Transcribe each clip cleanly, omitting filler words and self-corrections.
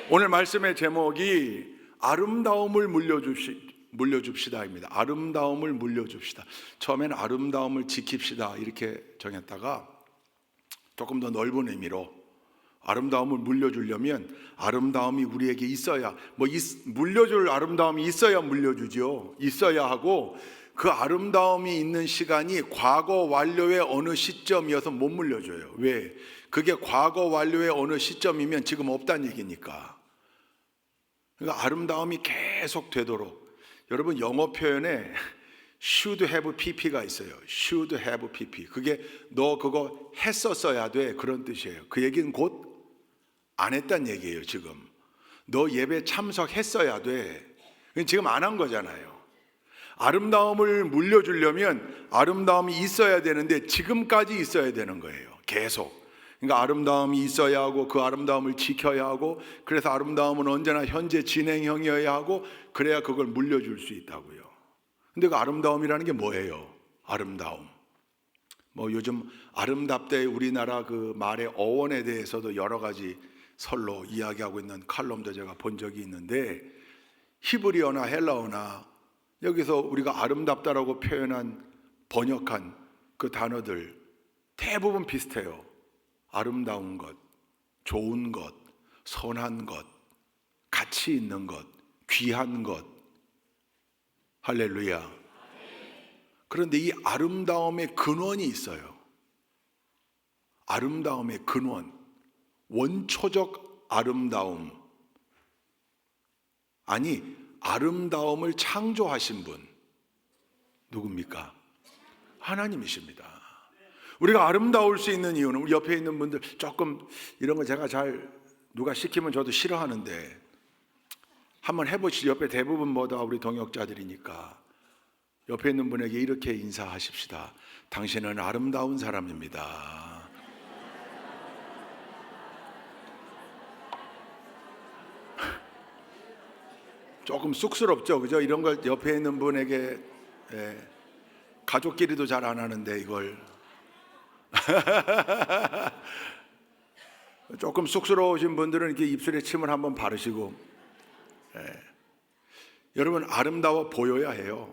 오늘 말씀의 제목이 아름다움을 물려줍시다입니다. 아름다움을 물려줍시다. 처음엔 아름다움을 지킵시다 이렇게 정했다가 조금 더 넓은 의미로 아름다움을 물려주려면 아름다움이 우리에게 있어야, 물려줄 아름다움이 있어야 물려주죠. 있어야 하고, 그 아름다움이 있는 시간이 과거 완료의 어느 시점이어서 못 물려줘요. 왜? 그게 과거 완료의 어느 시점이면 지금 없다는 얘기니까. 그러니까 아름다움이 계속 되도록. 여러분, 영어 표현에 should have pp가 있어요. should have pp. 그게 너 그거 했었어야 돼, 그런 뜻이에요. 그 얘기는 곧 안 했단 얘기예요. 지금 너 예배 참석했어야 돼. 지금 안 한 거잖아요. 아름다움을 물려주려면 아름다움이 있어야 되는데 지금까지 있어야 되는 거예요. 계속. 그러니까 아름다움이 있어야 하고, 그 아름다움을 지켜야 하고, 그래서 아름다움은 언제나 현재 진행형이어야 하고, 그래야 그걸 물려줄 수 있다고요. 근데 그 아름다움이라는 게 뭐예요? 아름다움. 요즘 아름답대 우리나라 그 말의 어원에 대해서도 여러 가지 설로 이야기하고 있는 칼럼도 제가 본 적이 있는데, 히브리어나 헬라어나 여기서 우리가 아름답다라고 표현한 번역한 그 단어들 대부분 비슷해요. 아름다운 것, 좋은 것, 선한 것, 가치 있는 것, 귀한 것. 할렐루야. 그런데 이 아름다움의 근원이 있어요. 아름다움의 근원, 원초적 아름다움. 아니, 아름다움을 창조하신 분 누굽니까? 하나님이십니다. 우리가 아름다울 수 있는 이유는, 우리 옆에 있는 분들 조금 이런 거 제가 잘 누가 시키면 저도 싫어하는데 한번 해보시죠. 옆에 대부분 다 우리 동역자들이니까 옆에 있는 분에게 이렇게 인사하십시다. 당신은 아름다운 사람입니다. 조금 쑥스럽죠, 그죠? 이런 걸 옆에 있는 분에게, 가족끼리도 잘 안 하는데 이걸 조금 쑥스러우신 분들은 이렇게 입술에 침을 한번 바르시고, 여러분, 아름다워 보여야 해요.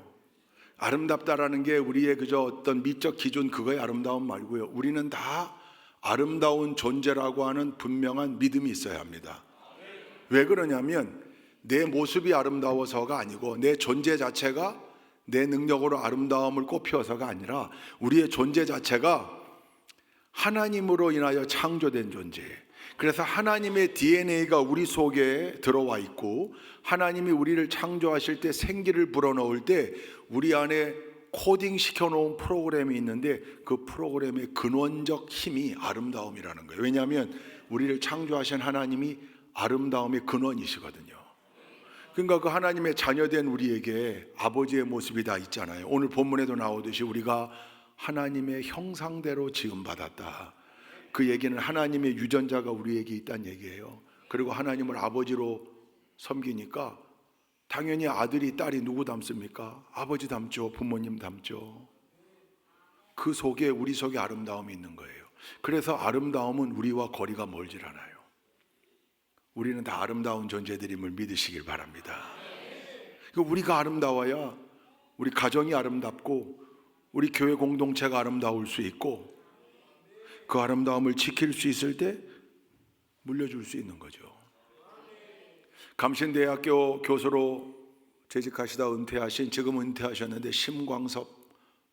아름답다라는 게 우리의 그저 어떤 미적 기준, 그거의 아름다움 말고요. 우리는 다 아름다운 존재라고 하는 분명한 믿음이 있어야 합니다. 왜 그러냐면 내 모습이 아름다워서가 아니고, 내 존재 자체가 내 능력으로 아름다움을 꽃피워서가 아니라, 우리의 존재 자체가 하나님으로 인하여 창조된 존재. 그래서 하나님의 DNA가 우리 속에 들어와 있고, 하나님이 우리를 창조하실 때, 생기를 불어넣을 때 우리 안에 코딩 시켜놓은 프로그램이 있는데, 그 프로그램의 근원적 힘이 아름다움이라는 거예요. 왜냐하면 우리를 창조하신 하나님이 아름다움의 근원이시거든요. 그러니까 그 하나님의 자녀된 우리에게 아버지의 모습이 다 있잖아요. 오늘 본문에도 나오듯이 우리가 하나님의 형상대로 지음받았다. 그 얘기는 하나님의 유전자가 우리에게 있다는 얘기예요. 그리고 하나님을 아버지로 섬기니까 당연히 아들이, 딸이 누구 닮습니까? 아버지 닮죠. 부모님 닮죠. 그 속에, 우리 속에 아름다움이 있는 거예요. 그래서 아름다움은 우리와 거리가 멀질 않아요. 우리는 다 아름다운 존재들임을 믿으시길 바랍니다. 우리가 아름다워야 우리 가정이 아름답고, 우리 교회 공동체가 아름다울 수 있고, 그 아름다움을 지킬 수 있을 때 물려줄 수 있는 거죠. 감신대학교 교수로 재직하시다 은퇴하신, 지금 은퇴하셨는데, 심광섭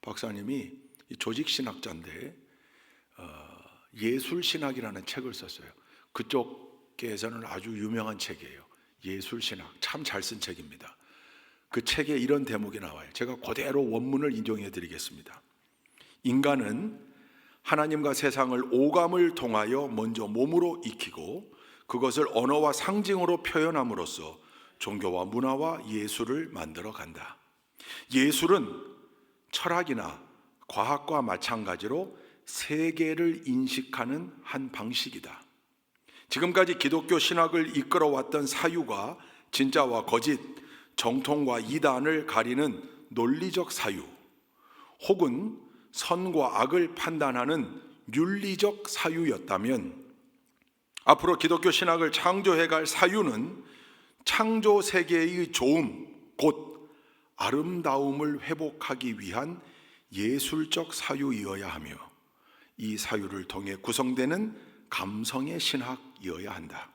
박사님이 조직신학자인데 예술신학이라는 책을 썼어요. 그쪽 에서는 아주 유명한 책이에요. 예술신학. 참 잘 쓴 책입니다. 그 책에 이런 대목이 나와요. 제가 그대로 원문을 인용해 드리겠습니다. 인간은 하나님과 세상을 오감을 통하여 먼저 몸으로 익히고, 그것을 언어와 상징으로 표현함으로써 종교와 문화와 예술을 만들어 간다. 예술은 철학이나 과학과 마찬가지로 세계를 인식하는 한 방식이다. 지금까지 기독교 신학을 이끌어왔던 사유가 진짜와 거짓, 정통과 이단을 가리는 논리적 사유, 혹은 선과 악을 판단하는 윤리적 사유였다면, 앞으로 기독교 신학을 창조해갈 사유는 창조 세계의 좋음, 곧 아름다움을 회복하기 위한 예술적 사유이어야 하며 이 사유를 통해 구성되는 감성의 신학이어야 한다.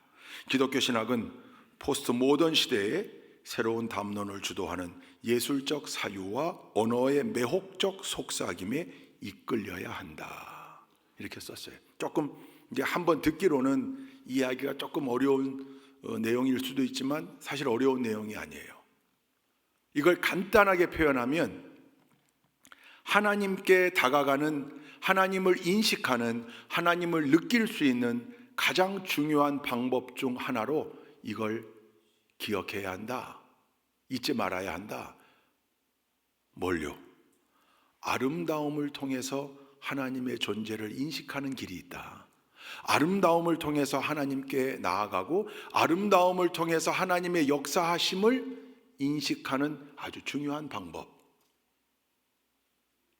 기독교 신학은 포스트 모던 시대에 새로운 담론을 주도하는 예술적 사유와 언어의 매혹적 속삭임에 이끌려야 한다. 이렇게 썼어요. 조금 이제 한번 듣기로는 이야기가 조금 어려운 내용일 수도 있지만 사실 어려운 내용이 아니에요. 이걸 간단하게 표현하면 하나님께 다가가는, 하나님을 인식하는, 하나님을 느낄 수 있는 가장 중요한 방법 중 하나로 이걸 기억해야 한다. 잊지 말아야 한다. 뭘요? 아름다움을 통해서 하나님의 존재를 인식하는 길이 있다. 아름다움을 통해서 하나님께 나아가고 아름다움을 통해서 하나님의 역사하심을 인식하는 아주 중요한 방법.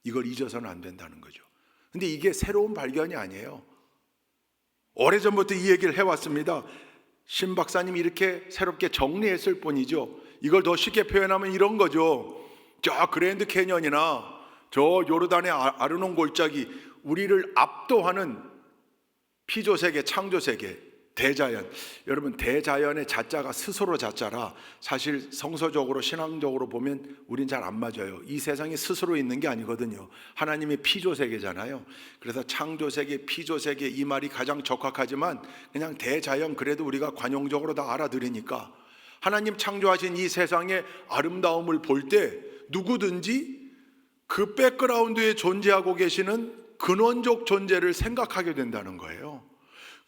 이걸 잊어서는 안 된다는 거죠. 근데 이게 새로운 발견이 아니에요. 오래전부터 이 얘기를 해왔습니다. 신 박사님이 이렇게 새롭게 정리했을 뿐이죠. 이걸 더 쉽게 표현하면 이런 거죠. 저 그랜드 캐년이나 저 요르단의 아르논 골짜기, 우리를 압도하는 피조세계, 창조세계, 대자연. 여러분, 대자연의 자자가 스스로 자자라 사실 성서적으로 신앙적으로 보면 우린 잘 안 맞아요. 이 세상이 스스로 있는 게 아니거든요. 하나님의 피조세계잖아요. 그래서 창조세계, 피조세계 이 말이 가장 적합하지만 그냥 대자연 그래도 우리가 관용적으로 다 알아들으니까 하나님 창조하신 이 세상의 아름다움을 볼 때 누구든지 그 백그라운드에 존재하고 계시는 근원적 존재를 생각하게 된다는 거예요.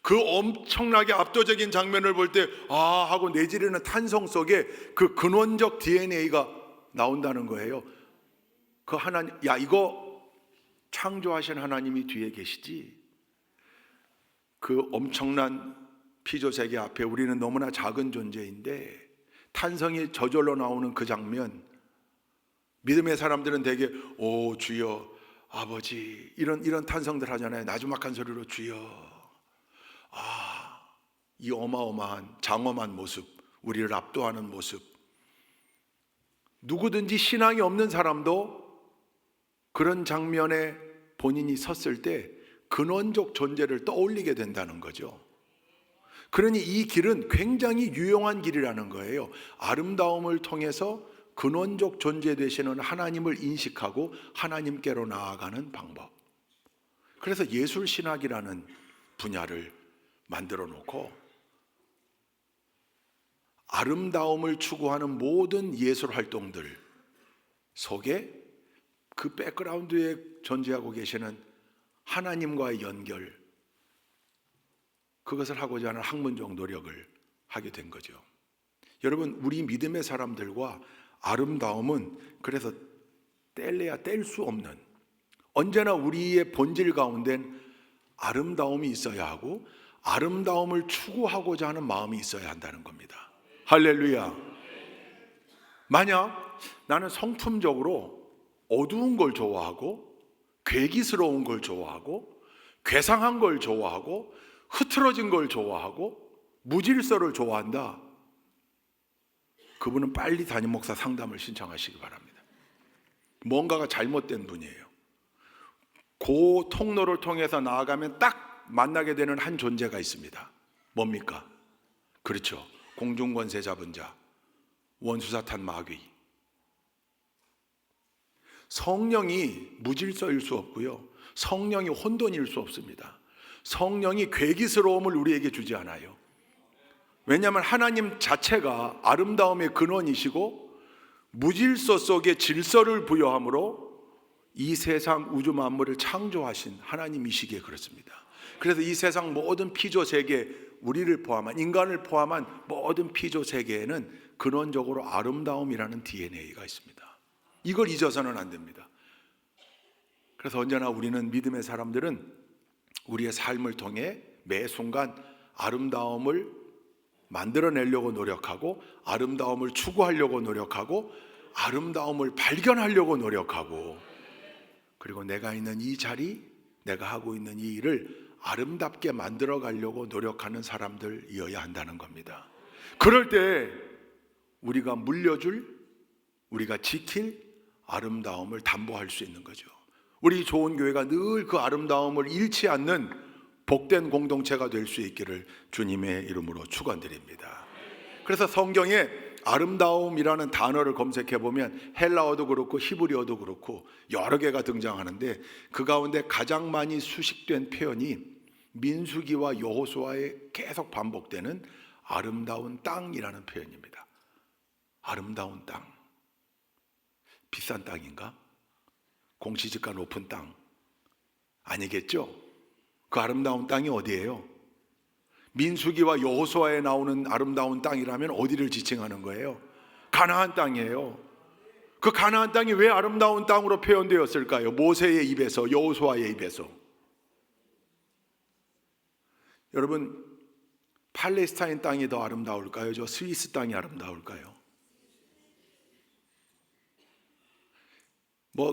그 엄청나게 압도적인 장면을 볼 때 아 하고 내지르는 탄성 속에 그 근원적 DNA가 나온다는 거예요. 그 하나님, 야 이거 창조하신 하나님이 뒤에 계시지. 그 엄청난 피조세계 앞에 우리는 너무나 작은 존재인데 탄성이 저절로 나오는 그 장면, 믿음의 사람들은 대개 오 주여 아버지 이런 탄성들 하잖아요. 나주막한 소리로 주여. 이 어마어마한 장엄한 모습, 우리를 압도하는 모습. 누구든지 신앙이 없는 사람도 그런 장면에 본인이 섰을 때 근원적 존재를 떠올리게 된다는 거죠. 그러니 이 길은 굉장히 유용한 길이라는 거예요. 아름다움을 통해서 근원적 존재 되시는 하나님을 인식하고 하나님께로 나아가는 방법. 그래서 예술신학이라는 분야를 만들어 놓고 아름다움을 추구하는 모든 예술 활동들 속에 그 백그라운드에 존재하고 계시는 하나님과의 연결, 그것을 하고자 하는 학문적 노력을 하게 된 거죠. 여러분, 우리 믿음의 사람들과 아름다움은 그래서 뗄래야 뗄 수 없는, 언제나 우리의 본질 가운데는 아름다움이 있어야 하고 아름다움을 추구하고자 하는 마음이 있어야 한다는 겁니다. 할렐루야. 만약 나는 성품적으로 어두운 걸 좋아하고 괴기스러운 걸 좋아하고 괴상한 걸 좋아하고 흐트러진 걸 좋아하고 무질서를 좋아한다, 그분은 빨리 담임 목사 상담을 신청하시기 바랍니다. 뭔가가 잘못된 분이에요. 그 통로를 통해서 나아가면 딱 만나게 되는 한 존재가 있습니다. 뭡니까? 그렇죠. 공중권세 잡은 자, 원수사탄 마귀. 성령이 무질서일 수 없고요, 성령이 혼돈일 수 없습니다. 성령이 괴기스러움을 우리에게 주지 않아요. 왜냐하면 하나님 자체가 아름다움의 근원이시고 무질서 속에 질서를 부여함으로 이 세상 우주 만물을 창조하신 하나님이시기에 그렇습니다. 그래서 이 세상 모든 피조세계, 우리를 포함한, 인간을 포함한 모든 피조세계에는 근원적으로 아름다움이라는 DNA가 있습니다. 이걸 잊어서는 안 됩니다. 그래서 언제나 우리는, 믿음의 사람들은 우리의 삶을 통해 매 순간 아름다움을 만들어내려고 노력하고 아름다움을 추구하려고 노력하고 아름다움을 발견하려고 노력하고, 그리고 내가 있는 이 자리, 내가 하고 있는 이 일을 아름답게 만들어 가려고 노력하는 사람들이어야 한다는 겁니다. 그럴 때 우리가 물려줄, 우리가 지킬 아름다움을 담보할 수 있는 거죠. 우리 좋은 교회가 늘 그 아름다움을 잃지 않는 복된 공동체가 될 수 있기를 주님의 이름으로 축원드립니다. 그래서 성경에 아름다움이라는 단어를 검색해 보면 헬라어도 그렇고 히브리어도 그렇고 여러 개가 등장하는데 그 가운데 가장 많이 수식된 표현이 민수기와 여호수아에 계속 반복되는 아름다운 땅이라는 표현입니다. 아름다운 땅. 비싼 땅인가? 공시지가 높은 땅 아니겠죠? 그 아름다운 땅이 어디예요? 민수기와 여호수아에 나오는 아름다운 땅이라면 어디를 지칭하는 거예요? 가나안 땅이에요. 그 가나안 땅이 왜 아름다운 땅으로 표현되었을까요? 모세의 입에서, 여호수아의 입에서. 여러분, 팔레스타인 땅이 더 아름다울까요? 저 스위스 땅이 아름다울까요?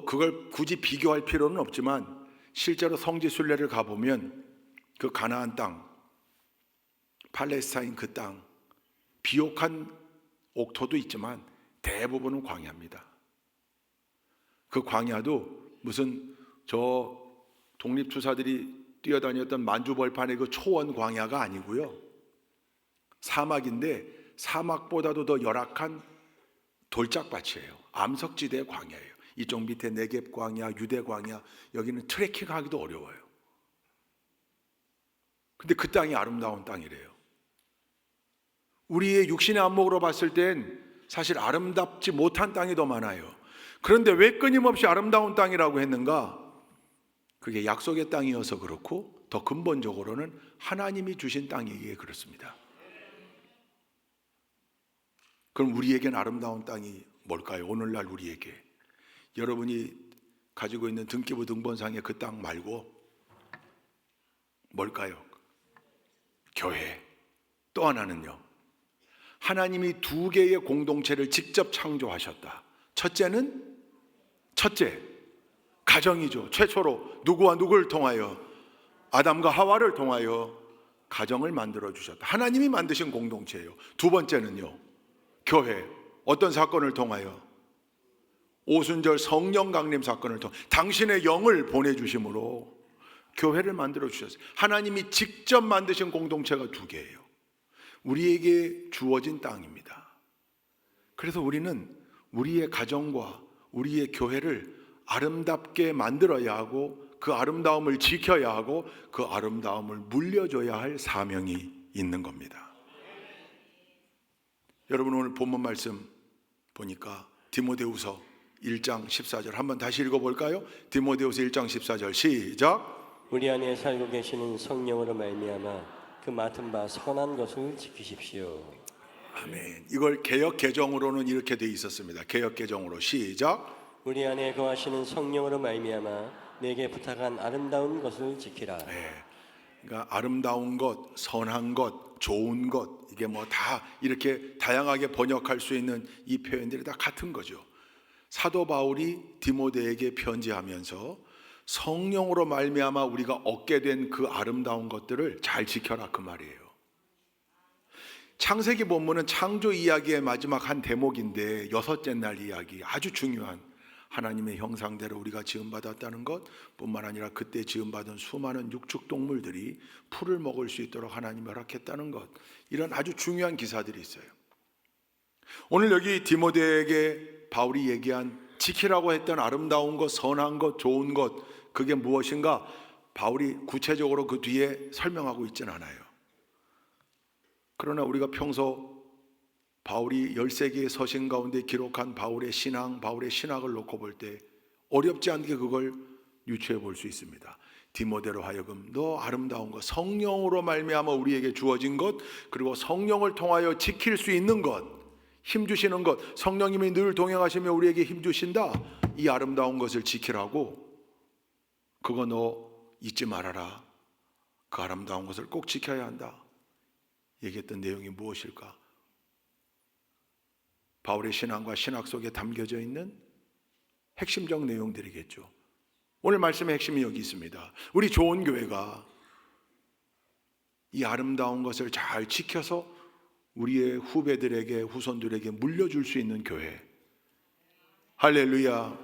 그걸 굳이 비교할 필요는 없지만 실제로 성지 순례를 가보면 그 가나안 땅, 팔레스타인 그 땅, 비옥한 옥토도 있지만 대부분은 광야입니다. 그 광야도 무슨 저 독립투사들이 뛰어다녔던 만주벌판의 그 초원 광야가 아니고요. 사막인데 사막보다도 더 열악한 돌짝밭이에요. 암석지대의 광야예요. 이쪽 밑에 네겝 광야, 유대 광야, 여기는 트레킹하기도 어려워요. 근데 그 땅이 아름다운 땅이래요. 우리의 육신의 안목으로 봤을 땐 사실 아름답지 못한 땅이 더 많아요. 그런데 왜 끊임없이 아름다운 땅이라고 했는가? 그게 약속의 땅이어서 그렇고 더 근본적으로는 하나님이 주신 땅이기에 그렇습니다. 그럼 우리에겐 아름다운 땅이 뭘까요? 오늘날 우리에게 여러분이 가지고 있는 등기부 등본상의 그 땅 말고 뭘까요? 교회. 또 하나는요, 하나님이 두 개의 공동체를 직접 창조하셨다. 첫째 가정이죠. 최초로 누구와 누구를 통하여? 아담과 하와를 통하여 가정을 만들어 주셨다. 하나님이 만드신 공동체예요. 두 번째는요, 교회. 어떤 사건을 통하여? 오순절 성령 강림 사건을 통해 당신의 영을 보내주심으로 교회를 만들어 주셨어요. 하나님이 직접 만드신 공동체가 두 개예요. 우리에게 주어진 땅입니다. 그래서 우리는 우리의 가정과 우리의 교회를 아름답게 만들어야 하고 그 아름다움을 지켜야 하고 그 아름다움을 물려줘야 할 사명이 있는 겁니다. 여러분, 오늘 본문 말씀 보니까 디모데후서 1장 14절 한번 다시 읽어볼까요? 디모데후서 1장 14절 시작. 우리 안에 살고 계시는 성령으로 말미암아 그 맡은 바 선한 것을 지키십시오. 아멘. 이걸 개역 개정으로는 이렇게 돼 있었습니다. 개역 개정으로 시작. 우리 안에 거하시는 성령으로 말미암아 내게 부탁한 아름다운 것을 지키라. 네. 그러니까 아름다운 것, 선한 것, 좋은 것, 이게 뭐 다 이렇게 다양하게 번역할 수 있는 이 표현들이 다 같은 거죠. 사도 바울이 디모데에게 편지하면서 성령으로 말미암아 우리가 얻게 된 그 아름다운 것들을 잘 지켜라, 그 말이에요. 창세기 본문은 창조 이야기의 마지막 한 대목인데 여섯째 날 이야기, 아주 중요한 하나님의 형상대로 우리가 지음받았다는 것 뿐만 아니라 그때 지음받은 수많은 육축동물들이 풀을 먹을 수 있도록 하나님이 허락했다는 것, 이런 아주 중요한 기사들이 있어요. 오늘 여기 디모데에게 바울이 얘기한 지키라고 했던 아름다운 것, 선한 것, 좋은 것, 그게 무엇인가? 바울이 구체적으로 그 뒤에 설명하고 있지는 않아요. 그러나 우리가 평소 바울이 13개의 서신 가운데 기록한 바울의 신앙, 바울의 신학을 놓고 볼 때 어렵지 않게 그걸 유추해 볼 수 있습니다. 디모데로 하여금 너 아름다운 것, 성령으로 말미암아 우리에게 주어진 것, 그리고 성령을 통하여 지킬 수 있는 것, 힘 주시는 것, 성령님이 늘 동행하시며 우리에게 힘 주신다. 이 아름다운 것을 지키라고. 그거 너 잊지 말아라. 그 아름다운 것을 꼭 지켜야 한다. 얘기했던 내용이 무엇일까? 바울의 신앙과 신학 속에 담겨져 있는 핵심적 내용들이겠죠. 오늘 말씀의 핵심이 여기 있습니다. 우리 좋은 교회가 이 아름다운 것을 잘 지켜서 우리의 후배들에게, 후손들에게 물려줄 수 있는 교회. 할렐루야.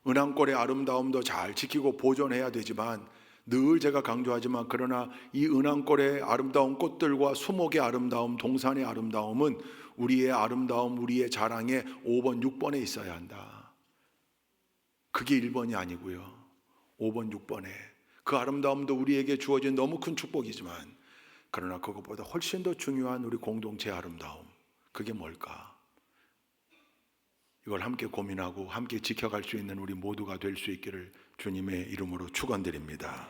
은왕골의 아름다움도 잘 지키고 보존해야 되지만, 늘 제가 강조하지만, 그러나 이 은왕골의 아름다운 꽃들과 수목의 아름다움, 동산의 아름다움은 우리의 아름다움, 우리의 자랑의 5번, 6번에 있어야 한다. 그게 1번이 아니고요, 5번, 6번에. 그 아름다움도 우리에게 주어진 너무 큰 축복이지만, 그러나 그것보다 훨씬 더 중요한 우리 공동체의 아름다움, 그게 뭘까? 이걸 함께 고민하고 함께 지켜갈 수 있는 우리 모두가 될 수 있기를 주님의 이름으로 축원드립니다.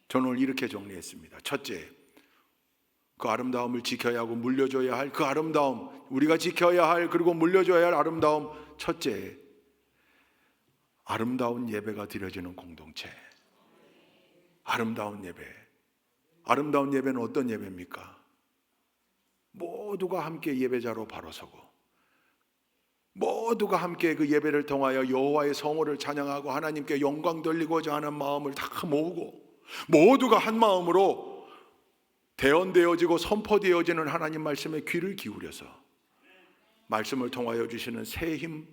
저는 오늘 이렇게 정리했습니다. 첫째, 그 아름다움을 지켜야 하고 물려줘야 할 그 아름다움, 우리가 지켜야 할 그리고 물려줘야 할 아름다움. 첫째, 아름다운 예배가 드려지는 공동체. 아름다운 예배. 아름다운 예배는 어떤 예배입니까? 모두가 함께 예배자로 바로 서고, 모두가 함께 그 예배를 통하여 여호와의 성호를 찬양하고 하나님께 영광 돌리고자 하는 마음을 다 모으고, 모두가 한 마음으로 대언되어지고 선포되어지는 하나님 말씀에 귀를 기울여서 말씀을 통하여 주시는 새 힘,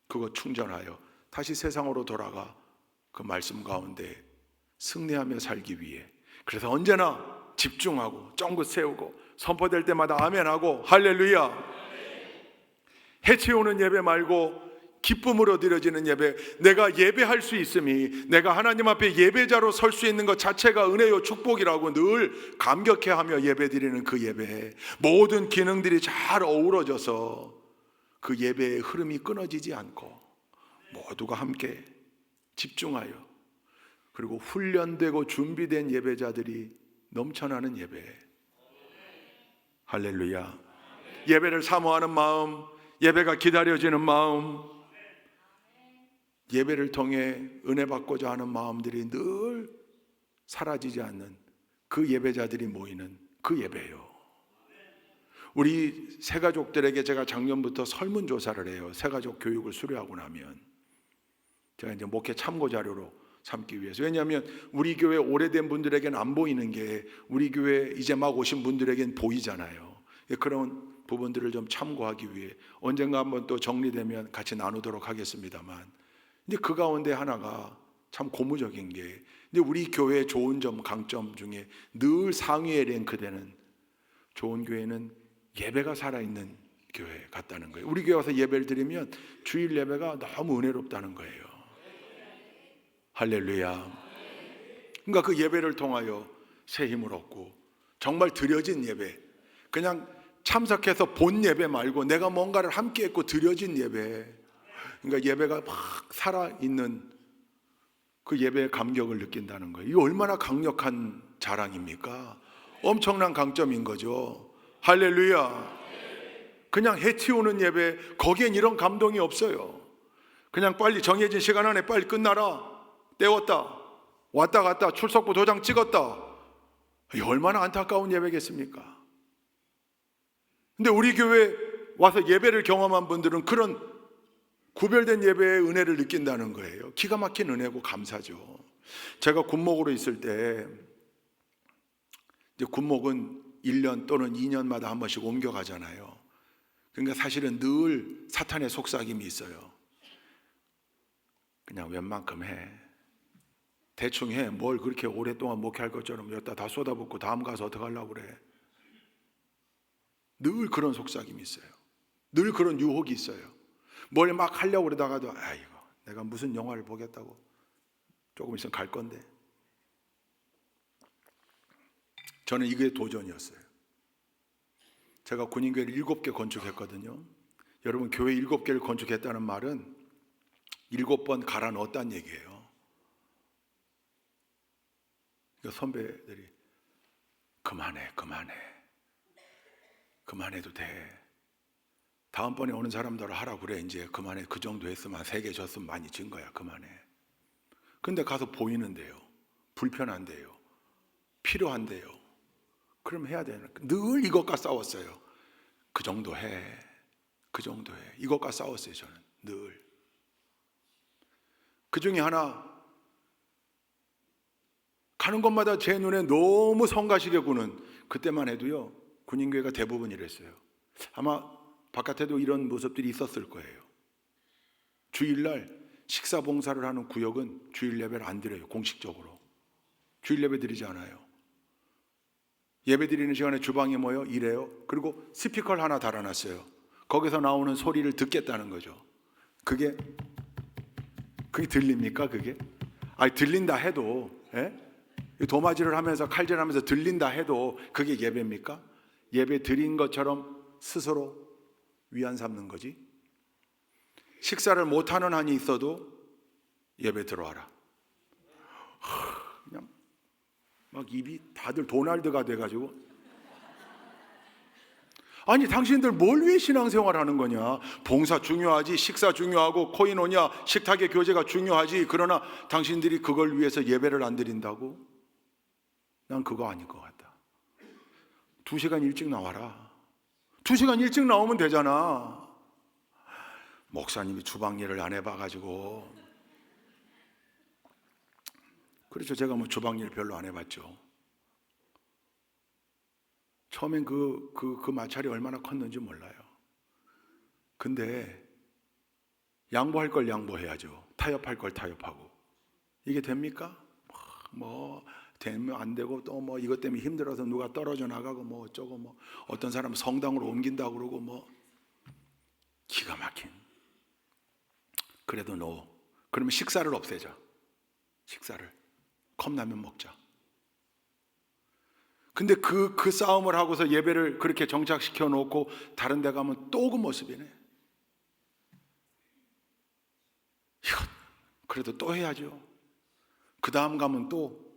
그거 충전하여 다시 세상으로 돌아가 그 말씀 가운데 승리하며 살기 위해, 그래서 언제나 집중하고 쫑긋 세우고 선포될 때마다 아멘하고 할렐루야. 해치우는 예배 말고 기쁨으로 드려지는 예배, 내가 예배할 수 있음이, 내가 하나님 앞에 예배자로 설 수 있는 것 자체가 은혜요 축복이라고 늘 감격해하며 예배드리는 그 예배, 모든 기능들이 잘 어우러져서 그 예배의 흐름이 끊어지지 않고 모두가 함께 집중하여, 그리고 훈련되고 준비된 예배자들이 넘쳐나는 예배. 할렐루야. 예배를 사모하는 마음, 예배가 기다려지는 마음, 예배를 통해 은혜 받고자 하는 마음들이 늘 사라지지 않는 그 예배자들이 모이는 그 예배예요. 우리 새가족들에게 제가 작년부터 설문조사를 해요. 새가족 교육을 수료하고 나면 제가 이제 목회 참고 자료로 삼기 위해서. 왜냐하면 우리 교회 오래된 분들에게는 안 보이는 게 우리 교회 이제 막 오신 분들에게는 보이잖아요. 그런 부분들을 좀 참고하기 위해 언젠가 한번 또 정리되면 같이 나누도록 하겠습니다만, 근데 그 가운데 하나가 참 고무적인 게, 근데 우리 교회의 좋은 점, 강점 중에 늘 상위에 랭크되는 좋은 교회는 예배가 살아있는 교회 같다는 거예요. 우리 교회 와서 예배를 드리면 주일 예배가 너무 은혜롭다는 거예요. 할렐루야. 그러니까 그 예배를 통하여 새 힘을 얻고, 정말 드려진 예배, 그냥 참석해서 본 예배 말고 내가 뭔가를 함께 했고 드려진 예배, 그러니까 예배가 막 살아있는 그 예배의 감격을 느낀다는 거예요. 이거 얼마나 강력한 자랑입니까? 엄청난 강점인 거죠. 할렐루야. 그냥 해치우는 예배, 거기엔 이런 감동이 없어요. 그냥 빨리 정해진 시간 안에 빨리 끝나라, 때웠다, 왔다 갔다 출석부 도장 찍었다, 이게 얼마나 안타까운 예배겠습니까? 근데 우리 교회 와서 예배를 경험한 분들은 그런 구별된 예배의 은혜를 느낀다는 거예요. 기가 막힌 은혜고 감사죠. 제가 군목으로 있을 때, 이제 군목은 1년 또는 2년마다 한 번씩 옮겨가잖아요. 그러니까 사실은 늘 사탄의 속삭임이 있어요. 그냥 웬만큼 해, 대충 해, 뭘 그렇게 오랫동안 목회할 것처럼 여기다 다 쏟아붓고 다음 가서 어떡하려고 그래. 늘 그런 속삭임이 있어요. 늘 그런 유혹이 있어요. 뭘 막 하려고 그러다가도 아이고, 내가 무슨 영화를 보겠다고, 조금 있으면 갈 건데. 저는 이게 도전이었어요. 제가 군인교회를 7개 건축했거든요. 여러분, 교회 7개를 건축했다는 말은 7번 갈아 넣었다는 얘기예요. 그러니까 선배들이 그만해도 돼. 다음번에 오는 사람들 하라고 그래. 이제 그만해. 그 정도 했으면 한 3개 줬으면 많이 진 거야. 그만해. 근데 가서 보이는데요, 불편한데요, 필요한데요, 그럼 해야 되는. 늘 이것과 싸웠어요. 그 정도 해. 이것과 싸웠어요. 저는 늘. 그 중에 하나, 가는 곳마다 제 눈에 너무 성가시게 구는, 그때만 해도요 군인교회가 대부분 이랬어요. 아마 바깥에도 이런 모습들이 있었을 거예요. 주일날 식사 봉사를 하는 구역은 주일 예배를 안 드려요. 공식적으로 주일 예배 드리지 않아요. 예배 드리는 시간에 주방에 모여 일해요. 그리고 스피커를 하나 달아놨어요. 거기서 나오는 소리를 듣겠다는 거죠. 그게 들립니까? 그게? 아니, 들린다 해도, 예? 도마질을 하면서 칼질하면서 들린다 해도 그게 예배입니까? 예배 드린 것처럼 스스로 위안 삼는 거지. 식사를 못하는 한이 있어도 예배 들어와라. 그냥 막 입이 다들 도날드가 돼가지고, 아니 당신들 뭘 위해 신앙생활 하는 거냐? 봉사 중요하지, 식사 중요하고, 코이노냐 식탁의 교제가 중요하지. 그러나 당신들이 그걸 위해서 예배를 안 드린다고? 난 그거 아닐 것 같다. 2시간 일찍 나와라. 2시간 일찍 나오면 되잖아. 목사님이 주방 일을 안 해봐가지고. 그렇죠. 제가 뭐 주방 일 별로 안 해봤죠. 처음엔 그 마찰이 얼마나 컸는지 몰라요. 근데 양보할 걸 양보해야죠. 타협할 걸 타협하고. 이게 됩니까? 뭐 되면 안 되고, 또 뭐 이것 때문에 힘들어서 누가 떨어져 나가고 뭐 어쩌고, 뭐 어떤 사람은 성당으로 옮긴다고 그러고, 뭐 기가 막힌. 그래도 그러면 식사를 없애자. 식사를 컵라면 먹자. 근데 그 싸움을 하고서 예배를 그렇게 정착시켜 놓고 다른 데 가면 또 그 모습이네. 이거 그래도 또 해야죠. 그 다음 가면 또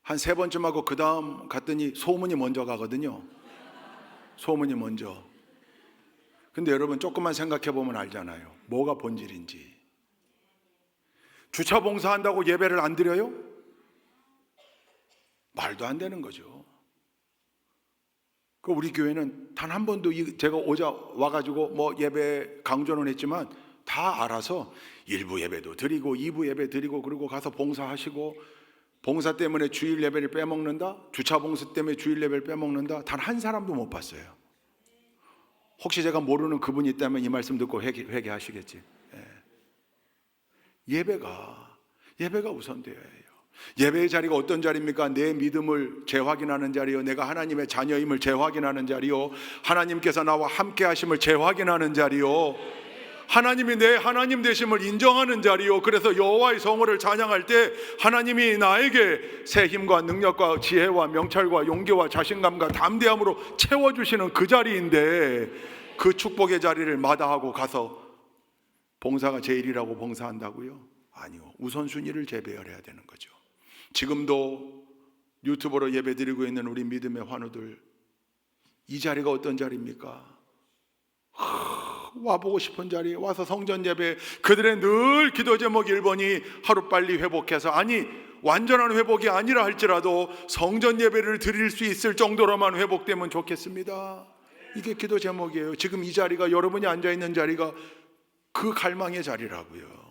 한 3번쯤 하고 그 다음 갔더니 소문이 먼저 가거든요. 소문이 먼저. 근데 여러분 조금만 생각해 보면 알잖아요. 뭐가 본질인지. 주차 봉사한다고 예배를 안 드려요? 말도 안 되는 거죠. 우리 교회는 단 한 번도 제가 와가지고 뭐 예배 강조는 했지만 다 알아서 1부 예배도 드리고 2부 예배 드리고, 그리고 가서 봉사하시고, 봉사 때문에 주일 예배를 빼먹는다, 주차 봉사 때문에 주일 예배를 빼먹는다, 단 한 사람도 못 봤어요. 혹시 제가 모르는 그분이 있다면 이 말씀 듣고 회개하시겠지. 예배가 우선되어야 해요. 예배의 자리가 어떤 자리입니까? 내 믿음을 재확인하는 자리요, 내가 하나님의 자녀임을 재확인하는 자리요, 하나님께서 나와 함께 하심을 재확인하는 자리요, 하나님이 내 하나님 되심을 인정하는 자리요. 그래서 여호와의 성호를 찬양할 때 하나님이 나에게 새 힘과 능력과 지혜와 명철과 용기와 자신감과 담대함으로 채워주시는 그 자리인데, 그 축복의 자리를 마다하고 가서 봉사가 제일이라고 봉사한다고요? 아니요. 우선순위를 재배열해야 되는 거죠. 지금도 유튜브로 예배드리고 있는 우리 믿음의 환우들, 이 자리가 어떤 자리입니까? 와보고 싶은 자리에 와서 성전 예배, 그들의 늘 기도 제목 1번이 하루빨리 회복해서, 아니 완전한 회복이 아니라 할지라도 성전 예배를 드릴 수 있을 정도로만 회복되면 좋겠습니다. 이게 기도 제목이에요. 지금 이 자리가, 여러분이 앉아있는 자리가 그 갈망의 자리라고요.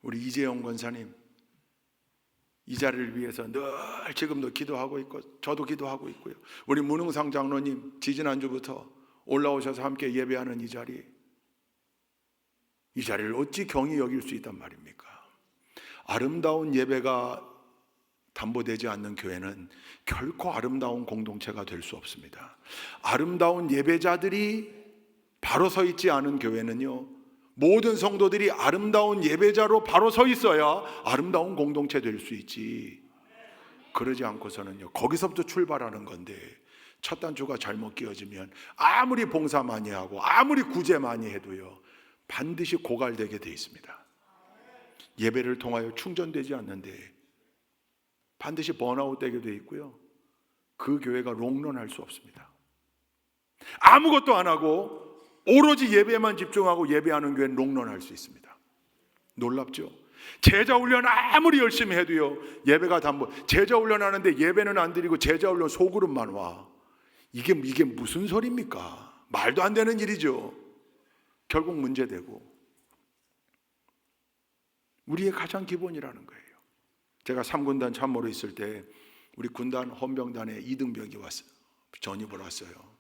우리 이재영 권사님, 이 자리를 위해서 늘 지금도 기도하고 있고, 저도 기도하고 있고요. 우리 문흥상 장로님 지지난주부터 올라오셔서 함께 예배하는 이 자리를 어찌 경히 여길 수 있단 말입니까? 아름다운 예배가 담보되지 않는 교회는 결코 아름다운 공동체가 될 수 없습니다. 아름다운 예배자들이 바로 서 있지 않은 교회는요, 모든 성도들이 아름다운 예배자로 바로 서 있어야 아름다운 공동체 될 수 있지. 그러지 않고서는요, 거기서부터 출발하는 건데, 첫 단추가 잘못 끼워지면 아무리 봉사 많이 하고 아무리 구제 많이 해도요, 반드시 고갈되게 돼 있습니다. 예배를 통하여 충전되지 않는데 반드시 번아웃 되게 돼 있고요, 그 교회가 롱런할 수 없습니다. 아무것도 안 하고 오로지 예배만 집중하고 예배하는 교회는 롱런할 수 있습니다. 놀랍죠? 제자 훈련 아무리 열심히 해도요, 예배가 제자 훈련 하는데 예배는 안 드리고 제자 훈련 소그룹만 와. 이게 무슨 소리입니까? 말도 안 되는 일이죠. 결국 문제되고. 우리의 가장 기본이라는 거예요. 제가 3군단 참모로 있을 때 우리 군단 헌병단에 이등병이 왔어요. 전입을 왔어요.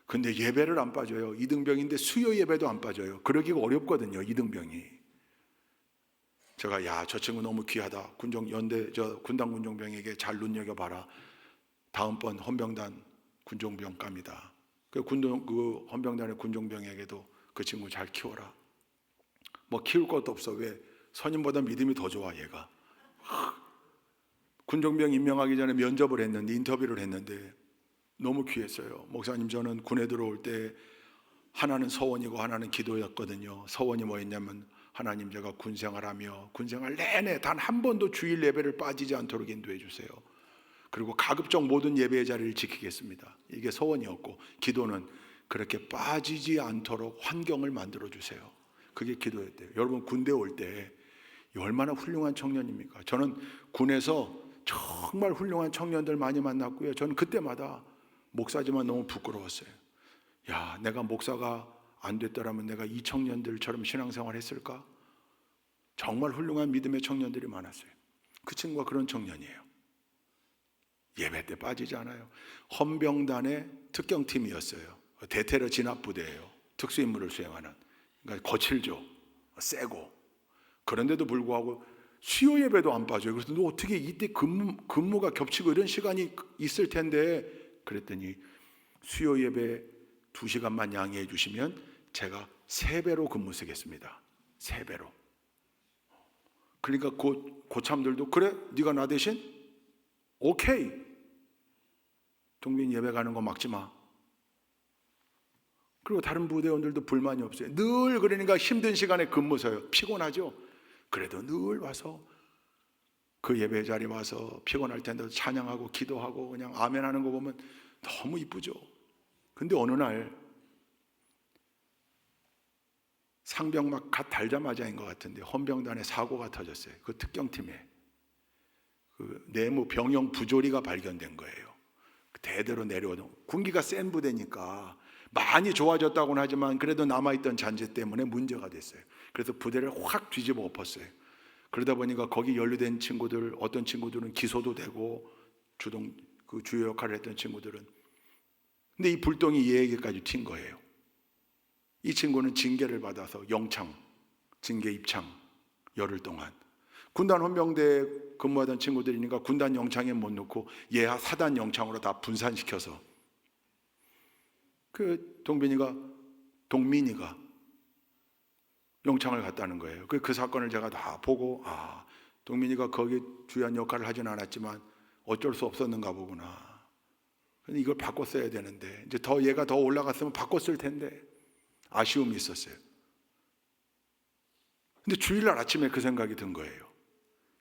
근데 예배를 안 빠져요. 이등병인데 수요 예배도 안 빠져요. 그러기가 어렵거든요, 이등병이. 제가 야, 저 친구 너무 귀하다. 군단 군종병에게 잘 눈여겨봐라. 다음번 헌병단 군종병 갑니다. 그 헌병단의 군종병에게도 그 친구 잘 키워라. 뭐 키울 것도 없어. 왜? 선임보다 믿음이 더 좋아, 얘가. 군종병 임명하기 전에 면접을 했는데, 인터뷰를 했는데 너무 귀했어요. 목사님, 저는 군에 들어올 때 하나는 서원이고 하나는 기도였거든요. 서원이 뭐였냐면, 하나님, 제가 군생활하며 군생활 내내 단 한 번도 주일 예배를 빠지지 않도록 인도해 주세요. 그리고 가급적 모든 예배의 자리를 지키겠습니다. 이게 서원이었고, 기도는 그렇게 빠지지 않도록 환경을 만들어 주세요. 그게 기도였대요. 여러분, 군대 올 때 얼마나 훌륭한 청년입니까? 저는 군에서 정말 훌륭한 청년들 많이 만났고요. 저는 그때마다 목사지만 너무 부끄러웠어요. 야, 내가 목사가 안 됐더라면 내가 이 청년들처럼 신앙생활 했을까? 정말 훌륭한 믿음의 청년들이 많았어요. 그 친구가 그런 청년이에요. 예배 때 빠지지 않아요. 헌병단의 특경팀이었어요. 대테러 진압부대예요. 특수임무를 수행하는. 그러니까 거칠죠. 세고. 그런데도 불구하고 수요 예배도 안 빠져요. 그래서 너 어떻게 이때 근무가 겹치고 이런 시간이 있을 텐데, 그랬더니 수요 예배 2시간만 양해해 주시면 제가 3배로 근무 쓰겠습니다. 3배로. 그러니까 고참들도 그래? 네가 나 대신? 오케이. 동빈 예배 가는 거 막지 마. 그리고 다른 부대원들도 불만이 없어요. 늘 그러니까 힘든 시간에 근무 서요. 피곤하죠? 그래도 늘 와서 그 예배 자리 와서 피곤할 텐데 찬양하고 기도하고 그냥 아멘 하는 거 보면 너무 이쁘죠. 근데 어느 날 상병 막 갓 달자마자인 것 같은데 헌병단에 사고가 터졌어요. 그 특경팀에 그 내무 병영 부조리가 발견된 거예요. 대대로 내려오던, 군기가 센 부대니까 많이 좋아졌다고는 하지만 그래도 남아있던 잔재 때문에 문제가 됐어요. 그래서 부대를 확 뒤집어 엎었어요. 그러다 보니까 거기 연루된 친구들, 어떤 친구들은 기소도 되고 그 주요 역할을 했던 친구들은, 근데 이 불똥이 얘에게까지 튄 거예요. 이 친구는 징계를 받아서 영창, 징계 입창 열흘 동안. 군단 헌병대에 근무하던 친구들이니까 군단 영창에 못 넣고 예하 사단 영창으로 다 분산시켜서 그 동민이가 영창을 갔다는 거예요. 그 사건을 제가 다 보고, 아, 동민이가 거기 주요한 역할을 하진 않았지만 어쩔 수 없었는가 보구나. 근데 이걸 바꿨어야 되는데, 이제 얘가 더 올라갔으면 바꿨을 텐데 아쉬움이 있었어요. 근데 주일날 아침에 그 생각이 든 거예요.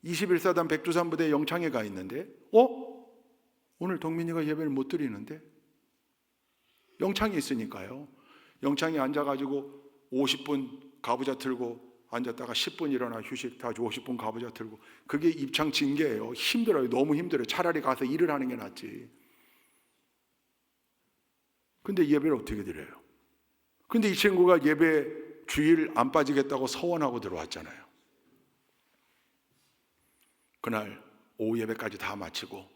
21사단 백두산부대 영창에 가 있는데, 오늘 동민이가 예배를 못 드리는데? 영창이 있으니까요. 영창에 앉아가지고 50분 가부좌 틀고 앉았다가 10분 일어나 휴식, 다시 50분 가부좌 틀고, 그게 입창 징계예요. 힘들어요. 너무 힘들어요. 차라리 가서 일을 하는 게 낫지. 근데 예배를 어떻게 드려요? 근데 이 친구가 예배 주일 안 빠지겠다고 서원하고 들어왔잖아요. 그날 오후 예배까지 다 마치고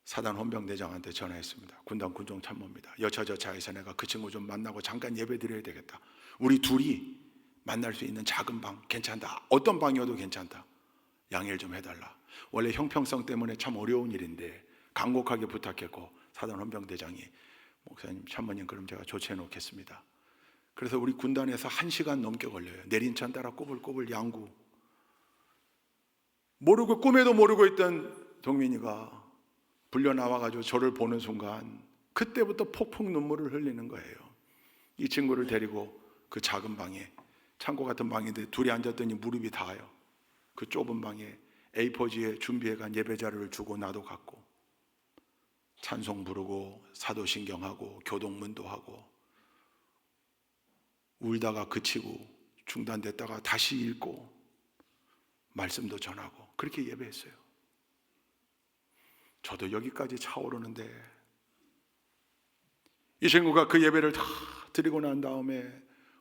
사단 헌병대장한테 전화했습니다. 군단 군종 참모입니다. 여차저차해서 내가 그 친구 좀 만나고 잠깐 예배 드려야 되겠다. 우리 둘이 만날 수 있는 작은 방 괜찮다. 어떤 방이어도 괜찮다. 양해를 좀 해달라. 원래 형평성 때문에 참 어려운 일인데 간곡하게 부탁했고, 사단 헌병대장이 목사님, 참모님, 그럼 제가 조치해 놓겠습니다. 그래서 우리 군단에서 1시간 넘게 걸려요. 내린찬 따라 꼬불꼬불 양구. 모르고, 꿈에도 모르고 있던 동민이가 불려 나와가지고 저를 보는 순간 그때부터 폭풍 눈물을 흘리는 거예요. 이 친구를 데리고 그 작은 방에, 창고 같은 방인데 둘이 앉았더니 무릎이 닿아요. 그 좁은 방에 A4지에 준비해간 예배자료를 주고 나도 갖고 찬송 부르고 사도신경하고 교동문도 하고, 울다가 그치고 중단됐다가 다시 읽고 말씀도 전하고 그렇게 예배했어요. 저도 여기까지 차오르는데, 이 친구가 그 예배를 다 드리고 난 다음에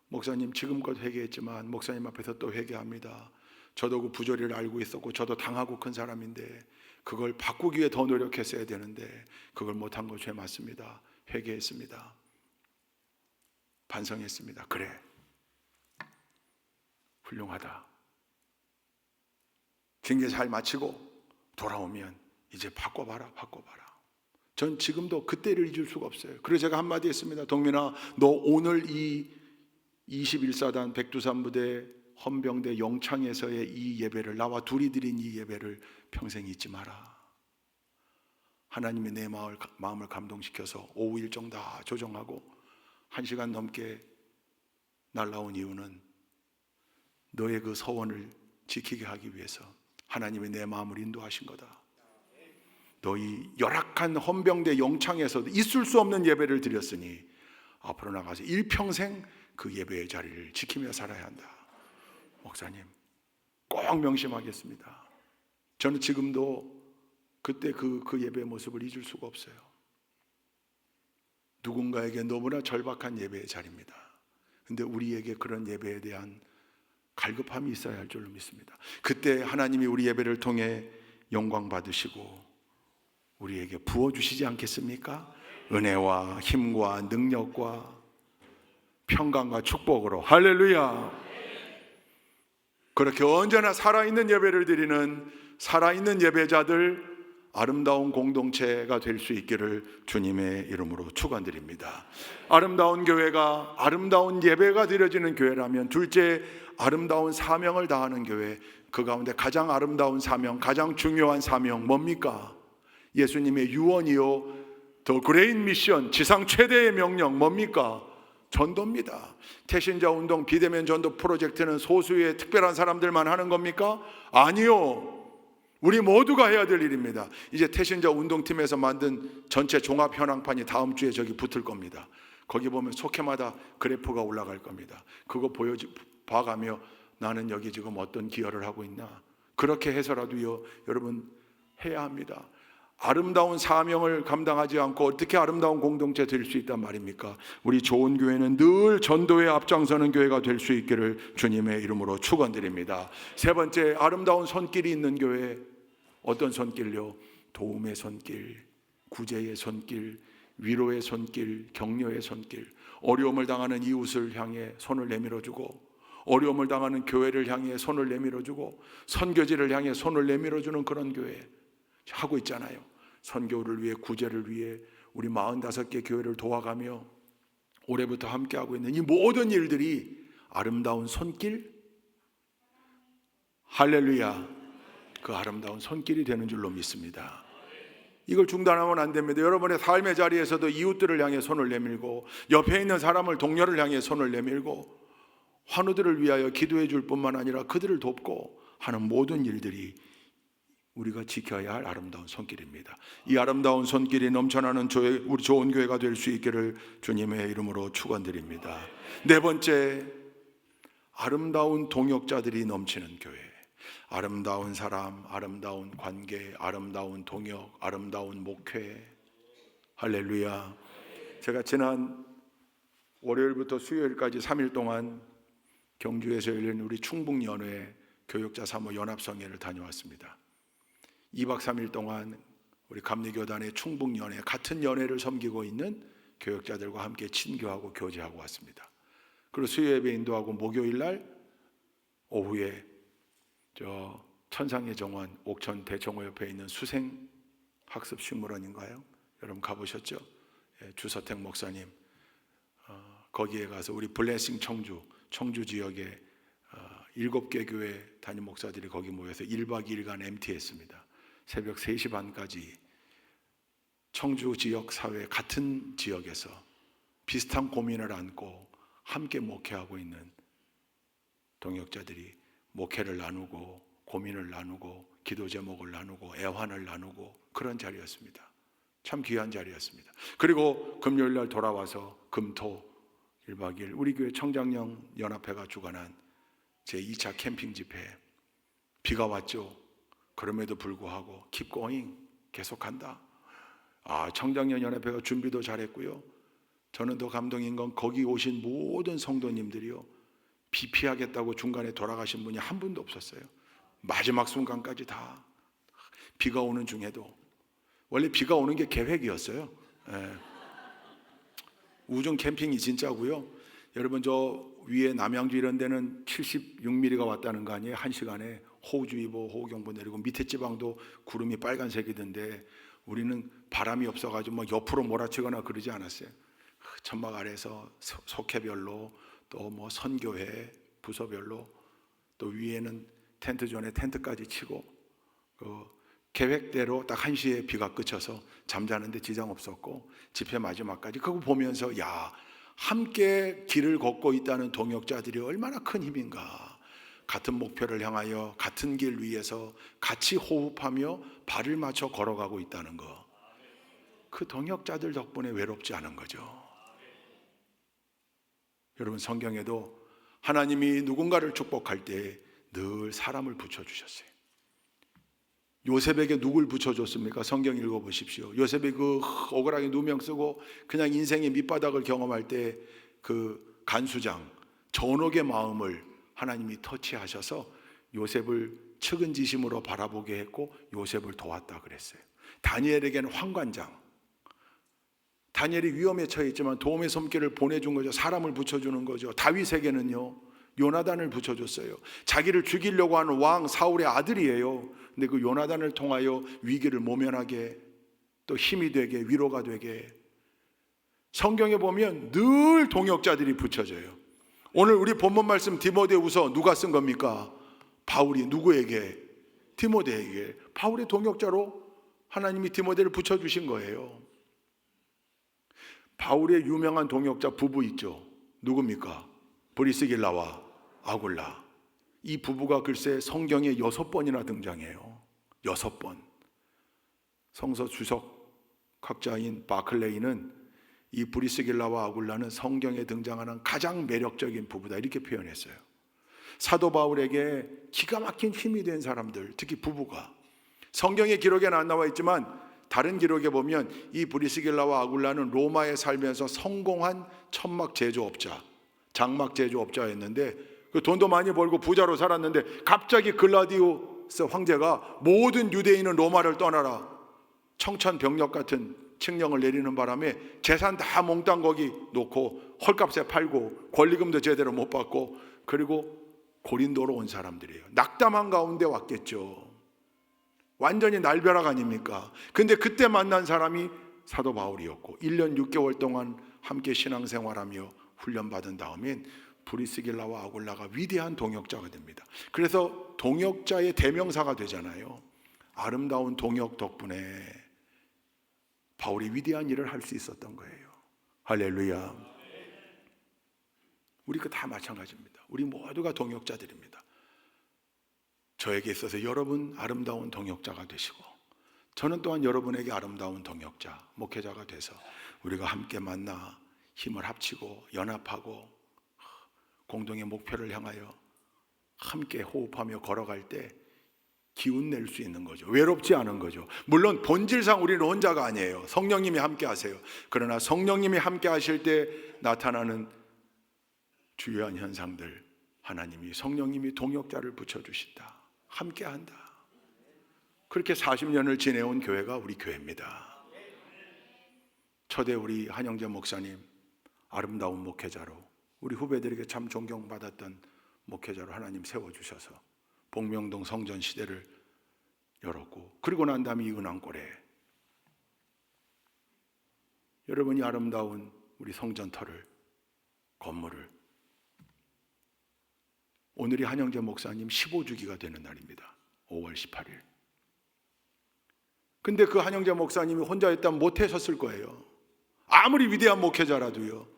목사님 지금껏 회개했지만 목사님 앞에서 또 회개합니다. 저도 그 부조리를 알고 있었고 저도 당하고 큰 사람인데 그걸 바꾸기 위해 더 노력했어야 되는데 그걸 못한 거 죄 맞습니다. 회개했습니다. 반성했습니다. 그래, 훌륭하다. 징계 잘 마치고 돌아오면 이제 바꿔봐라. 전 지금도 그때를 잊을 수가 없어요. 그래서 제가 한마디 했습니다. 동민아, 너 오늘 이 21사단 백두산부대 헌병대 영창에서의 이 예배를, 나와 둘이 드린 이 예배를 평생 잊지 마라. 하나님이 내 마음을 감동시켜서 오후 일정 다 조정하고 1시간 넘게 날라온 이유는 너의 그 서원을 지키게 하기 위해서 하나님이 내 마음을 인도하신 거다. 너희 열악한 헌병대 영창에서도 있을 수 없는 예배를 드렸으니 앞으로 나가서 일평생 그 예배의 자리를 지키며 살아야 한다. 목사님, 꼭 명심하겠습니다. 저는 지금도 그때 그 예배의 모습을 잊을 수가 없어요. 누군가에게 너무나 절박한 예배의 자리입니다. 근데 우리에게 그런 예배에 대한 갈급함이 있어야 할 줄로 믿습니다. 그때 하나님이 우리 예배를 통해 영광 받으시고 우리에게 부어주시지 않겠습니까? 은혜와 힘과 능력과 평강과 축복으로. 할렐루야. 그렇게 언제나 살아있는 예배를 드리는 살아있는 예배자들, 아름다운 공동체가 될 수 있기를 주님의 이름으로 축원드립니다. 아름다운 교회가, 아름다운 예배가 드려지는 교회라면 둘째, 아름다운 사명을 다하는 교회. 그 가운데 가장 아름다운 사명, 가장 중요한 사명 뭡니까? 예수님의 유언이요, 더 그레이트 미션, 지상 최대의 명령 뭡니까? 전도입니다. 태신자 운동, 비대면 전도 프로젝트는 소수의 특별한 사람들만 하는 겁니까? 아니요, 우리 모두가 해야 될 일입니다. 이제 태신자 운동팀에서 만든 전체 종합 현황판이 다음 주에 저기 붙을 겁니다. 거기 보면 속해마다 그래프가 올라갈 겁니다. 그거 봐가며 나는 여기 지금 어떤 기여를 하고 있나, 그렇게 해서라도요, 여러분 해야 합니다. 아름다운 사명을 감당하지 않고 어떻게 아름다운 공동체 될 수 있단 말입니까? 우리 좋은 교회는 늘 전도에 앞장서는 교회가 될 수 있기를 주님의 이름으로 축원드립니다. 세 번째, 아름다운 손길이 있는 교회. 어떤 손길요? 도움의 손길, 구제의 손길, 위로의 손길, 격려의 손길. 어려움을 당하는 이웃을 향해 손을 내밀어주고, 어려움을 당하는 교회를 향해 손을 내밀어주고, 선교지를 향해 손을 내밀어주는 그런 교회 하고 있잖아요. 선교를 위해, 구제를 위해 우리 45개 교회를 도와가며 올해부터 함께하고 있는 이 모든 일들이 아름다운 손길, 할렐루야, 그 아름다운 손길이 되는 줄로 믿습니다. 이걸 중단하면 안 됩니다. 여러분의 삶의 자리에서도 이웃들을 향해 손을 내밀고, 옆에 있는 사람을, 동료를 향해 손을 내밀고, 환우들을 위하여 기도해 줄 뿐만 아니라 그들을 돕고 하는 모든 일들이 우리가 지켜야 할 아름다운 손길입니다. 이 아름다운 손길이 넘쳐나는 우리 좋은 교회가 될 수 있기를 주님의 이름으로 축원드립니다. 네 번째, 아름다운 동역자들이 넘치는 교회. 아름다운 사람, 아름다운 관계, 아름다운 동역, 아름다운 목회. 할렐루야. 제가 지난 월요일부터 수요일까지 3일 동안 경주에서 열린 우리 충북연회 교역자 사모 연합성회를 다녀왔습니다. 2박 3일 동안 우리 감리교단의 충북연회, 같은 연회를 섬기고 있는 교역자들과 함께 친교하고 교제하고 왔습니다. 그리고 수요 예배 인도하고 목요일 날 오후에 저 천상의 정원 옥천 대청호 옆에 있는 수생 학습식물원인가요? 여러분 가보셨죠? 주서택 목사님 거기에 가서 우리 블레싱 청주 지역에 7개 교회 담임 목사들이 거기 모여서 1박 2일간 MT했습니다. 새벽 3시 반까지 청주 지역 사회 같은 지역에서 비슷한 고민을 안고 함께 목회하고 있는 동역자들이 목회를 나누고 고민을 나누고 기도 제목을 나누고 애환을 나누고 그런 자리였습니다. 참 귀한 자리였습니다. 그리고 금요일 날 돌아와서 금토 1박 2일 우리 교회 청장령 연합회가 주관한 제2차 캠핑 집회. 비가 왔죠. 그럼에도 불구하고 keep going, 계속한다. 청장년 연합회가 준비도 잘했고요. 저는 더 감동인 건 거기 오신 모든 성도님들이요, 비피하겠다고 중간에 돌아가신 분이 한 분도 없었어요. 마지막 순간까지 다, 비가 오는 중에도. 원래 비가 오는 게 계획이었어요. 예. 우중 캠핑이 진짜고요. 여러분, 저 위에 남양주 이런 데는 76mm가 왔다는 거 아니에요? 한 시간에. 호우주의보, 호우경보 내리고 밑에 지방도 구름이 빨간색이던데 우리는 바람이 없어가지고 막 옆으로 몰아치거나 그러지 않았어요. 천막 아래에서 속해별로, 또 뭐 선교회 부서별로, 또 위에는 텐트존에 텐트까지 치고, 그 계획대로 딱 1시에 비가 그쳐서 잠자는데 지장 없었고, 집회 마지막까지 그거 보면서, 야, 함께 길을 걷고 있다는 동역자들이 얼마나 큰 힘인가. 같은 목표를 향하여 같은 길 위에서 같이 호흡하며 발을 맞춰 걸어가고 있다는 거, 그 동역자들 덕분에 외롭지 않은 거죠. 여러분, 성경에도 하나님이 누군가를 축복할 때 늘 사람을 붙여주셨어요. 요셉에게 누굴 붙여줬습니까? 성경 읽어보십시오. 요셉이 그 억울하게 누명 쓰고 그냥 인생의 밑바닥을 경험할 때 그 간수장 전옥의 마음을 하나님이 터치하셔서 요셉을 측은지심으로 바라보게 했고 요셉을 도왔다 그랬어요. 다니엘에게는 황관장, 다니엘이 위험에 처해 있지만 도움의 손길을 보내준 거죠. 사람을 붙여주는 거죠. 다윗에게는요, 요나단을 붙여줬어요. 자기를 죽이려고 하는 왕 사울의 아들이에요. 근데 그 요나단을 통하여 위기를 모면하게, 또 힘이 되게, 위로가 되게. 성경에 보면 늘 동역자들이 붙여져요. 오늘 우리 본문 말씀 디모데후서 누가 쓴 겁니까? 바울이 누구에게? 디모데에게. 바울의 동역자로 하나님이 디모데를 붙여주신 거예요. 바울의 유명한 동역자 부부 있죠. 누굽니까? 브리스길라와 아굴라. 이 부부가 글쎄 성경에 6번이나 등장해요. 6번. 성서 주석학자인 바클레이는 이 브리스길라와 아굴라는 성경에 등장하는 가장 매력적인 부부다, 이렇게 표현했어요. 사도 바울에게 기가 막힌 힘이 된 사람들, 특히 부부가. 성경의 기록에는 안 나와 있지만 다른 기록에 보면 이 브리스길라와 아굴라는 로마에 살면서 성공한 천막 제조업자, 장막 제조업자였는데 그 돈도 많이 벌고 부자로 살았는데 갑자기 글라디우스 황제가 모든 유대인은 로마를 떠나라, 청천벽력 같은 칙령을 내리는 바람에 재산 다 몽땅 거기 놓고 헐값에 팔고 권리금도 제대로 못 받고, 그리고 고린도로 온 사람들이에요. 낙담한 가운데 왔겠죠. 완전히 날벼락 아닙니까? 근데 그때 만난 사람이 사도 바울이었고 1년 6개월 동안 함께 신앙생활하며 훈련받은 다음엔 브리스길라와 아굴라가 위대한 동역자가 됩니다. 그래서 동역자의 대명사가 되잖아요. 아름다운 동역 덕분에 바울이 위대한 일을 할 수 있었던 거예요. 할렐루야. 우리가 다 마찬가지입니다. 우리 모두가 동역자들입니다. 저에게 있어서 여러분 아름다운 동역자가 되시고, 저는 또한 여러분에게 아름다운 동역자, 목회자가 돼서 우리가 함께 만나 힘을 합치고 연합하고 공동의 목표를 향하여 함께 호흡하며 걸어갈 때 기운 낼 수 있는 거죠. 외롭지 않은 거죠. 물론 본질상 우리는 혼자가 아니에요. 성령님이 함께 하세요. 그러나 성령님이 함께 하실 때 나타나는 주요한 현상들, 하나님이, 성령님이 동역자를 붙여주신다, 함께 한다. 그렇게 40년을 지내온 교회가 우리 교회입니다. 초대 우리 한영재 목사님, 아름다운 목회자로, 우리 후배들에게 참 존경받았던 목회자로 하나님 세워주셔서 복명동 성전 시대를 열었고, 그리고 난 다음에 이 은왕골에 여러분이 아름다운 우리 성전터를, 건물을, 오늘이 한영재 목사님 15주기가 되는 날입니다. 5월 18일. 근데 그 한영재 목사님이 혼자였다면 못하셨을 거예요. 아무리 위대한 목회자라도요.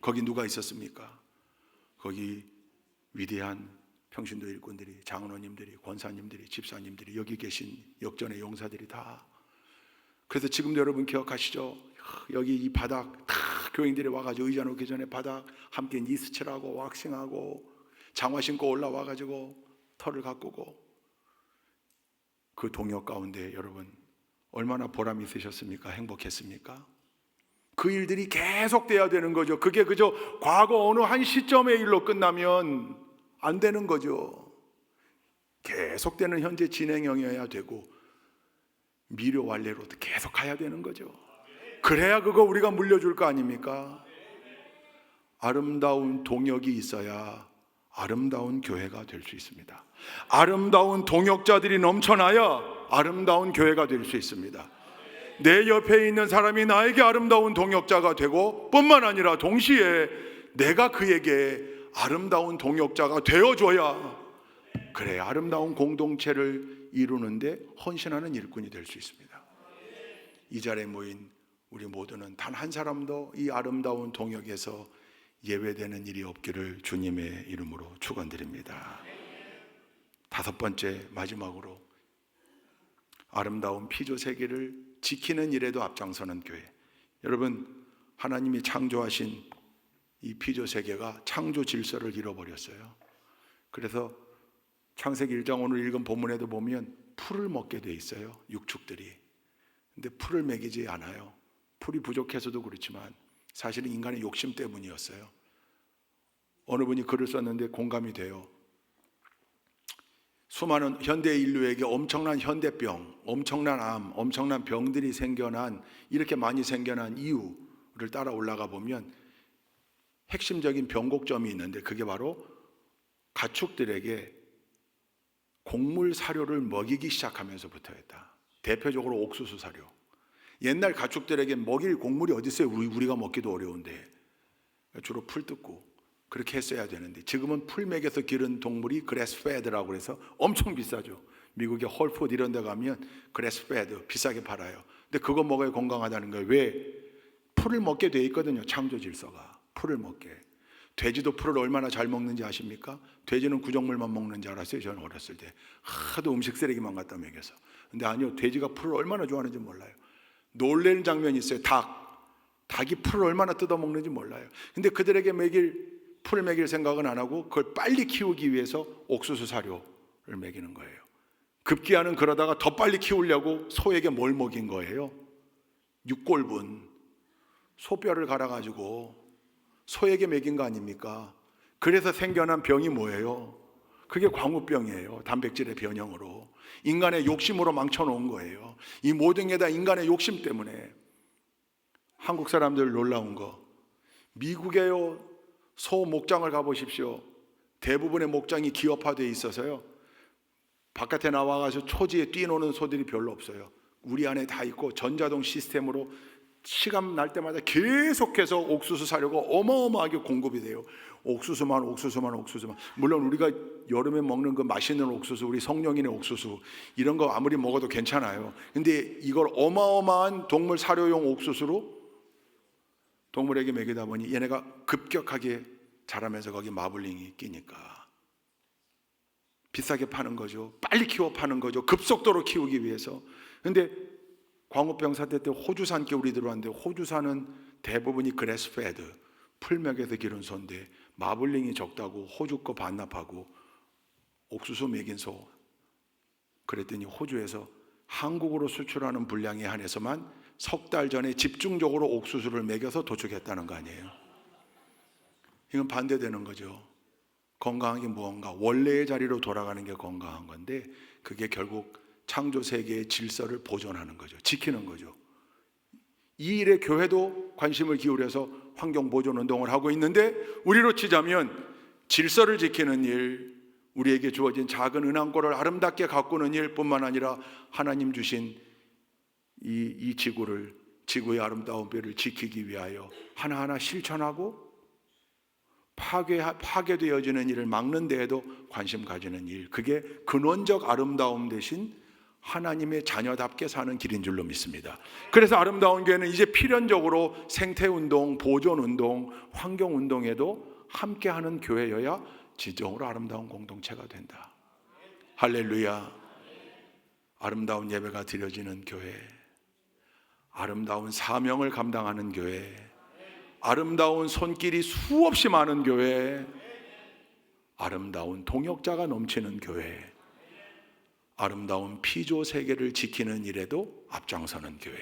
거기 누가 있었습니까? 거기 위대한 평신도 일꾼들이, 장로님들이, 권사님들이, 집사님들이, 여기 계신 역전의 용사들이 다. 그래서 지금도 여러분 기억하시죠? 여기 이 바닥 다 교인들이 와가지고 의자 놓기 전에 바닥 함께 니스칠하고 왁싱하고 장화 신고 올라와가지고 털을 가꾸고, 그 동역 가운데 여러분 얼마나 보람 있으셨습니까? 행복했습니까? 그 일들이 계속돼야 되는 거죠. 그게 그저 과거 어느 한 시점의 일로 끝나면 안 되는 거죠. 계속되는 현재 진행형이어야 되고 미래 완료로 계속 가야 되는 거죠. 그래야 그거 우리가 물려줄 거 아닙니까? 아름다운 동역이 있어야 아름다운 교회가 될 수 있습니다. 아름다운 동역자들이 넘쳐나야 아름다운 교회가 될 수 있습니다. 내 옆에 있는 사람이 나에게 아름다운 동역자가 되고 뿐만 아니라 동시에 내가 그에게 아름다운 동역자가 되어줘야 그래야 아름다운 공동체를 이루는데 헌신하는 일꾼이 될 수 있습니다. 이 자리에 모인 우리 모두는 단 한 사람도 이 아름다운 동역에서 예외되는 일이 없기를 주님의 이름으로 축원드립니다. 다섯 번째, 마지막으로 아름다운 피조 세계를 지키는 일에도 앞장서는 교회. 여러분, 하나님이 창조하신 이 피조 세계가 창조 질서를 잃어버렸어요. 그래서 창세기 1장 오늘 읽은 본문에도 보면 풀을 먹게 돼 있어요, 육축들이. 근데 풀을 먹이지 않아요. 풀이 부족해서도 그렇지만 사실은 인간의 욕심 때문이었어요. 어느 분이 글을 썼는데 공감이 돼요. 수많은 현대 인류에게 엄청난 현대병, 엄청난 암, 엄청난 병들이 생겨난, 이렇게 많이 생겨난 이유를 따라 올라가 보면 핵심적인 변곡점이 있는데 그게 바로 가축들에게 곡물 사료를 먹이기 시작하면서부터였다. 대표적으로 옥수수 사료. 옛날 가축들에게 먹일 곡물이 어디 있어요? 우리가 먹기도 어려운데. 주로 풀 뜯고 그렇게 했어야 되는데 지금은 풀 먹여서 기른 동물이 그래스페드라고 해서 엄청 비싸죠. 미국의 홀푸드 이런 데 가면 그래스페드 비싸게 팔아요. 근데 그거 먹어야 건강하다는 거예요. 왜? 풀을 먹게 돼 있거든요. 창조 질서가. 풀을 먹게. 돼지도 풀을 얼마나 잘 먹는지 아십니까? 돼지는 구정물만 먹는 줄 알았어요. 저는 어렸을 때 하도 음식 쓰레기만 갖다 먹여서. 근데 아니요, 돼지가 풀을 얼마나 좋아하는지 몰라요. 놀라는 장면이 있어요. 닭이 풀을 얼마나 뜯어 먹는지 몰라요. 근데 그들에게 풀을 먹일 생각은 안 하고 그걸 빨리 키우기 위해서 옥수수 사료를 먹이는 거예요. 급기야는 그러다가 더 빨리 키우려고 소에게 뭘 먹인 거예요? 육골분, 소뼈를 갈아가지고 소에게 먹인 거 아닙니까? 그래서 생겨난 병이 뭐예요? 그게 광우병이에요. 단백질의 변형으로. 인간의 욕심으로 망쳐놓은 거예요. 이 모든 게 다 인간의 욕심 때문에. 한국 사람들 놀라운 거, 미국에요, 소 목장을 가보십시오. 대부분의 목장이 기업화되어 있어서요, 바깥에 나와가지고 초지에 뛰노는 소들이 별로 없어요. 우리 안에 다 있고 전자동 시스템으로 시간 날 때마다 계속해서 옥수수 사료가 어마어마하게 공급이 돼요. 옥수수만. 물론 우리가 여름에 먹는 그 맛있는 옥수수, 우리 성령인의 옥수수 이런 거 아무리 먹어도 괜찮아요. 근데 이걸 어마어마한 동물 사료용 옥수수로 동물에게 먹이다 보니 얘네가 급격하게 자라면서 거기 마블링이 끼니까 비싸게 파는 거죠. 빨리 키워 파는 거죠. 급속도로 키우기 위해서. 근데 광우병 사태 때 호주산 겨울이 들어왔는데 호주산은 대부분이 그래스페드, 풀맥에서 기른 소인데 마블링이 적다고 호주 거 반납하고 옥수수 먹인 소. 그랬더니 호주에서 한국으로 수출하는 분량에 한해서만 석 달 전에 집중적으로 옥수수를 먹여서 도축했다는 거 아니에요. 이건 반대되는 거죠. 건강한 게 무언가, 원래의 자리로 돌아가는 게 건강한 건데 그게 결국 창조 세계의 질서를 보존하는 거죠. 지키는 거죠. 이 일에 교회도 관심을 기울여서 환경 보존 운동을 하고 있는데 우리로 치자면 질서를 지키는 일, 우리에게 주어진 작은 은한골을 아름답게 가꾸는 일뿐만 아니라 하나님 주신 이 지구의 아름다운 뼈를 지키기 위하여 하나하나 실천하고 파괴되어지는 일을 막는 데에도 관심 가지는 일, 그게 근원적 아름다움 대신 하나님의 자녀답게 사는 길인 줄로 믿습니다. 그래서 아름다운 교회는 이제 필연적으로 생태운동, 보존운동, 환경운동에도 함께하는 교회여야 진정으로 아름다운 공동체가 된다. 할렐루야. 아름다운 예배가 드려지는 교회, 아름다운 사명을 감당하는 교회, 아름다운 손길이 수없이 많은 교회, 아름다운 동역자가 넘치는 교회, 아름다운 피조 세계를 지키는 일에도 앞장서는 교회.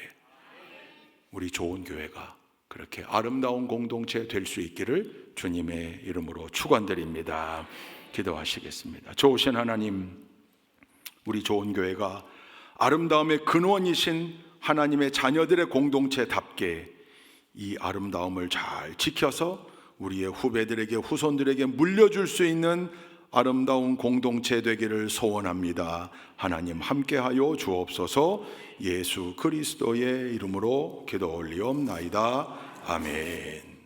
우리 좋은 교회가 그렇게 아름다운 공동체 될 수 있기를 주님의 이름으로 축원드립니다. 기도하시겠습니다. 좋으신 하나님, 우리 좋은 교회가 아름다움의 근원이신 하나님의 자녀들의 공동체답게 이 아름다움을 잘 지켜서 우리의 후배들에게, 후손들에게 물려줄 수 있는 아름다운 공동체 되기를 소원합니다. 하나님 함께하여 주옵소서. 예수 그리스도의 이름으로 기도 올리옵나이다. 아멘.